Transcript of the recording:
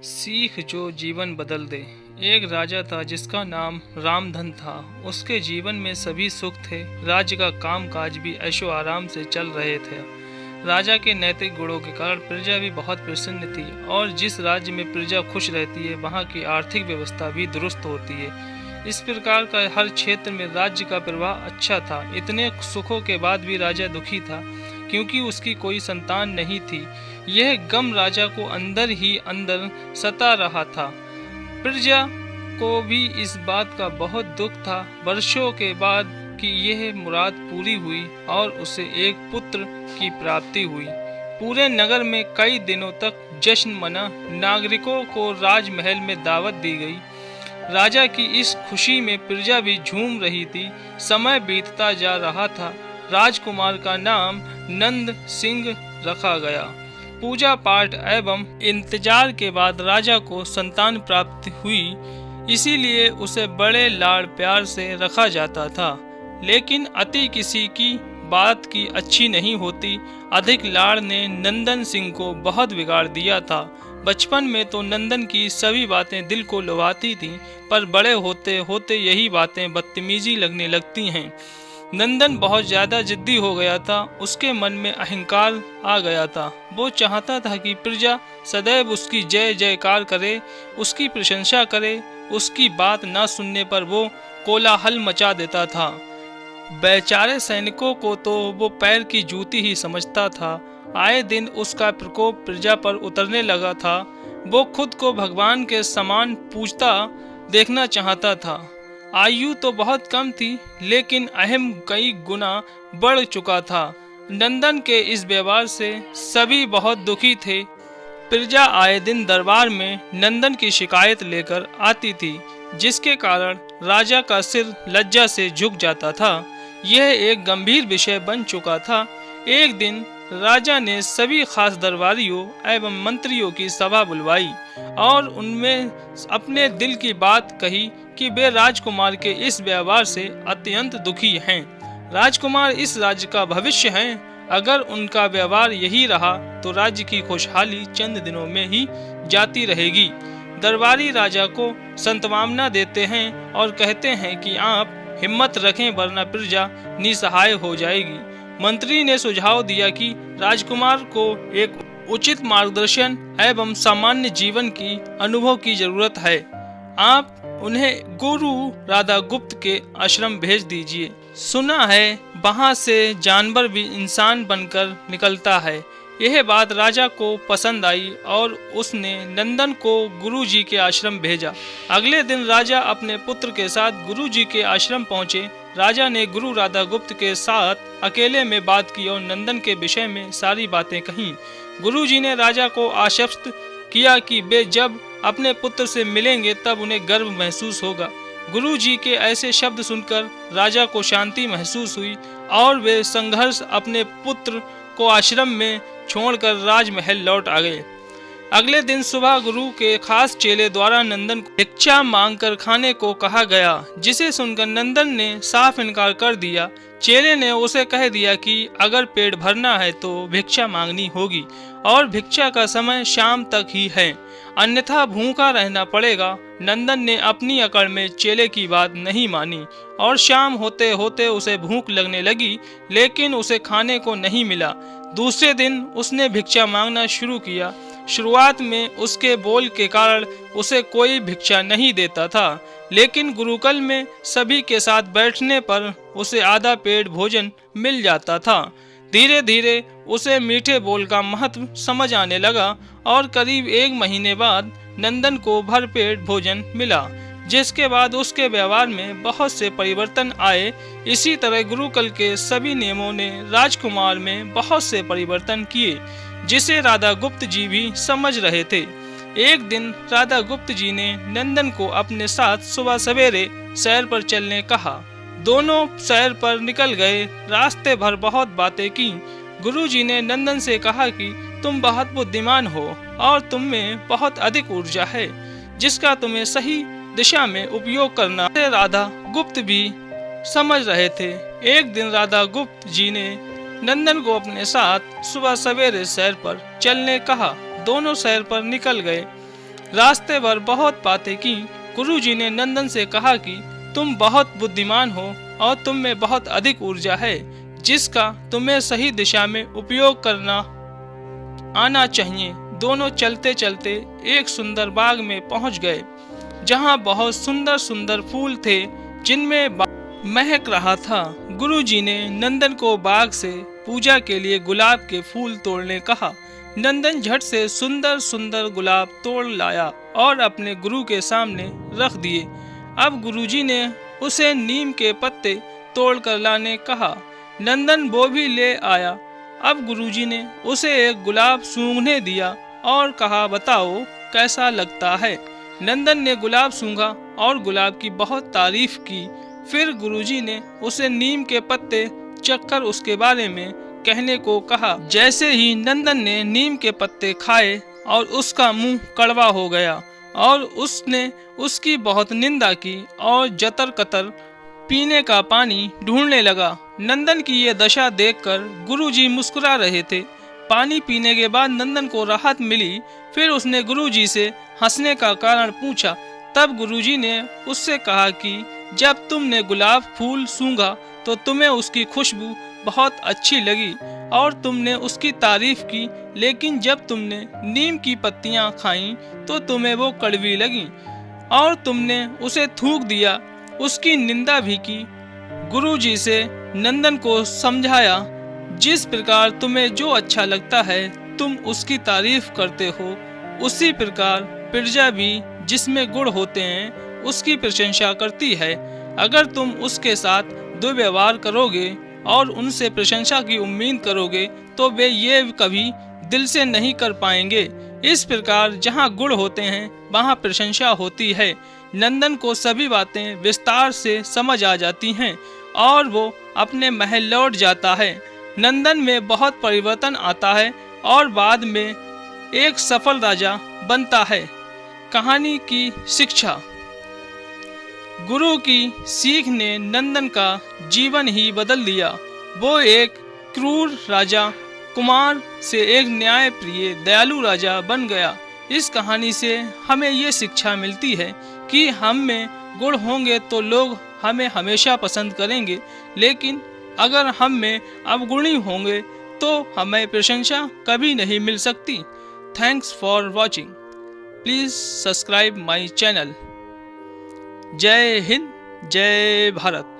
सीख जो जीवन बदल दे। एक राजा था जिसका नाम रामधन था। उसके जीवन में सभी सुख थे। राज्य का कामकाज भी ऐशो आराम से चल रहे थे। राजा के नैतिक गुणों के कारण प्रजा भी बहुत प्रसन्न थी और जिस राज्य में प्रजा खुश रहती है वहाँ की आर्थिक व्यवस्था भी दुरुस्त होती है। इस प्रकार का हर क्षेत्र में राज्य का प्रवाह अच्छा था। इतने सुखों के बाद भी राजा दुखी था क्योंकि उसकी कोई संतान नहीं थी। यह गम राजा को अंदर ही अंदर सता रहा था। प्रजा को भी इस बात का बहुत दुख था। वर्षों के बाद कि यह मुराद पूरी हुई और उसे एक पुत्र की प्राप्ति हुई। पूरे नगर में कई दिनों तक जश्न मना। नागरिकों को राजमहल में दावत दी गई। राजा की इस खुशी में प्रजा भी झूम रही थी। समय बीतता जा रहा था। राजकुमार का नाम नंद सिंह रखा गया। पूजा पाठ एवं इंतजार के बाद राजा को संतान प्राप्त हुई, इसीलिए उसे बड़े लाड़ प्यार से रखा जाता था। लेकिन अति किसी की बात की अच्छी नहीं होती। अधिक लाड़ ने नंदन सिंह को बहुत बिगाड़ दिया था। बचपन में तो नंदन की सभी बातें दिल को लुभाती थीं, पर बड़े होते होते यही बातें बदतमीजी लगने लगती हैं। नंदन बहुत ज्यादा जिद्दी हो गया था। उसके मन में अहंकार आ गया था। वो चाहता था कि प्रजा सदैव उसकी जय जयकार करे, उसकी प्रशंसा करे। उसकी बात न सुनने पर वो कोलाहल मचा देता था। बेचारे सैनिकों को तो वो पैर की जूती ही समझता था। आए दिन उसका प्रकोप प्रजा पर उतरने लगा था। वो खुद को भगवान के समान पूजता देखना चाहता था। आयु तो बहुत कम थी, लेकिन अहम कई गुना बढ़ चुका था। नंदन के इस व्यवहार से सभी बहुत दुखी थे। प्रजा आए दिन दरबार में नंदन की शिकायत लेकर आती थी, जिसके कारण राजा का सिर लज्जा से झुक जाता था। यह एक गंभीर विषय बन चुका था। एक दिन राजा ने सभी खास दरबारियों एवं मंत्रियों की सभा बुलवाई और उनमें अपने दिल की बात कही कि वे राजकुमार के इस व्यवहार से अत्यंत दुखी हैं। राजकुमार इस राज्य का भविष्य हैं। अगर उनका व्यवहार यही रहा तो राज्य की खुशहाली चंद दिनों में ही जाती रहेगी। दरबारी राजा को संतवामना देते हैं और कहते हैं कि आप हिम्मत रखें, वरना प्रजा निसहाय हो जाएगी। मंत्री ने सुझाव दिया कि राजकुमार को एक उचित मार्गदर्शन एवं सामान्य जीवन की अनुभव की जरूरत है। आप उन्हें गुरु राधा गुप्त के आश्रम भेज दीजिए। सुना है वहाँ से जानवर भी इंसान बनकर निकलता है। यह बात राजा को पसंद आई और उसने नंदन को गुरुजी के आश्रम भेजा। अगले दिन राजा अपने पुत्र के साथ गुरुजी के आश्रम पहुँचे। राजा ने गुरु राधा गुप्त के साथ अकेले में बात की और नंदन के विषय में सारी बातें कहीं। गुरुजी ने राजा को आश्वस्त किया कि वे जब अपने पुत्र से मिलेंगे तब उन्हें गर्व महसूस होगा। गुरुजी के ऐसे शब्द सुनकर राजा को शांति महसूस हुई और वे संघर्ष अपने पुत्र को आश्रम में छोड़कर राजमहल लौट आ गए। अगले दिन सुबह गुरु के खास चेले द्वारा नंदन को भिक्षा मांगकर खाने को कहा गया, जिसे सुनकर नंदन ने साफ इनकार कर दिया। चेले ने उसे कह दिया कि अगर पेट भरना है तो भिक्षा मांगनी होगी और भिक्षा का समय शाम तक ही है, अन्यथा भूखा रहना पड़ेगा। नंदन ने अपनी अकड़ में चेले की बात नहीं मानी और शाम होते होते उसे भूख लगने लगी, लेकिन उसे खाने को नहीं मिला। दूसरे दिन उसने भिक्षा मांगना शुरू किया। शुरुआत में उसके बोल के कारण उसे कोई भिक्षा नहीं देता था, लेकिन गुरुकुल में सभी के साथ बैठने पर उसे आधा पेट भोजन मिल जाता था। धीरे धीरे उसे मीठे बोल का महत्व समझ आने लगा और करीब 1 महीने बाद नंदन को भरपेट भोजन मिला, जिसके बाद उसके व्यवहार में बहुत से परिवर्तन आए। इसी तरह गुरुकुल के सभी नियमों ने राजकुमार में बहुत से परिवर्तन किए, जिसे राधा गुप्त जी भी समझ रहे थे। एक दिन राधा गुप्त जी ने नंदन को अपने साथ सुबह सवेरे सैर पर चलने कहा। दोनों सैर पर निकल गए। रास्ते भर बहुत बातें की। गुरुजी ने नंदन से कहा कि तुम बहुत बुद्धिमान हो और तुम में बहुत अधिक ऊर्जा है, जिसका तुम्हें सही दिशा में उपयोग करना है। राधा गुप्त भी समझ रहे थे। एक दिन राधा गुप्त जी ने नंदन को अपने साथ सुबह सवेरे सैर पर चलने कहा। दोनों सैर पर निकल गए। रास्ते भर बहुत बातें की। गुरुजी ने नंदन से कहा कि तुम बहुत बुद्धिमान हो और तुम में बहुत अधिक ऊर्जा है, जिसका तुम्हें सही दिशा में उपयोग करना आना चाहिए। दोनों चलते चलते एक सुंदर बाग में पहुंच गए, जहां बहुत सुंदर सुंदर फूल थे, जिनमें महक रहा था। गुरुजी ने नंदन को बाग से पूजा के लिए गुलाब के फूल तोड़ने कहा। नंदन झट से सुंदर सुंदर गुलाब तोड़ लाया और अपने गुरु के सामने रख दिए। अब गुरुजी ने उसे नीम के पत्ते तोड़ कर लाने कहा। नंदन वो भी ले आया। अब गुरुजी ने उसे एक गुलाब सूंघने दिया और कहा, बताओ कैसा लगता है। नंदन ने गुलाब सूंघा और गुलाब की बहुत तारीफ की। फिर गुरुजी ने उसे नीम के पत्ते चखकर उसके बारे में कहने को कहा। जैसे ही नंदन ने नीम के पत्ते खाए और उसका मुंह कड़वा हो गया और उसने उसकी बहुत निंदा की और जतर कतर पीने का पानी ढूंढने लगा। नंदन की ये दशा देखकर गुरुजी मुस्कुरा रहे थे। पानी पीने के बाद नंदन को राहत मिली। फिर उसने गुरुजी से हंसने का कारण पूछा। तब गुरुजी ने उससे कहा कि जब तुमने गुलाब फूल सूंघा तो तुम्हें उसकी खुशबू बहुत अच्छी लगी और तुमने उसकी तारीफ की, लेकिन जब तुमने नीम की पत्तियां खाईं तो तुम्हें वो कड़वी लगी और तुमने उसे थूक दिया, उसकी निंदा भी की। गुरुजी से नंदन को समझाया, जिस प्रकार तुम्हें जो अच्छा लगता है तुम उसकी तारीफ करते हो, उसी प्रकार प्रजा भी जिसमें गुण होते हैं उसकी प्रशंसा करती है। अगर तुम उसके साथ दुर्व्यवहार करोगे और उनसे प्रशंसा की उम्मीद करोगे तो वे ये कभी दिल से नहीं कर पाएंगे। इस प्रकार जहाँ गुण होते हैं वहाँ प्रशंसा होती है। नंदन को सभी बातें विस्तार से समझ आ जाती हैं और वो अपने महल लौट जाता है। नंदन में बहुत परिवर्तन आता है और बाद में एक सफल राजा बनता है। कहानी की शिक्षा। गुरु की सीख ने नंदन का जीवन ही बदल दिया। वो एक क्रूर राजा कुमार से एक न्यायप्रिय दयालु राजा बन गया। इस कहानी से हमें ये शिक्षा मिलती है कि हम में गुण होंगे तो लोग हमें हमेशा पसंद करेंगे, लेकिन अगर हम में अवगुणी होंगे तो हमें प्रशंसा कभी नहीं मिल सकती। Thanks for watching. Please subscribe my channel. जय हिंद, जय भारत।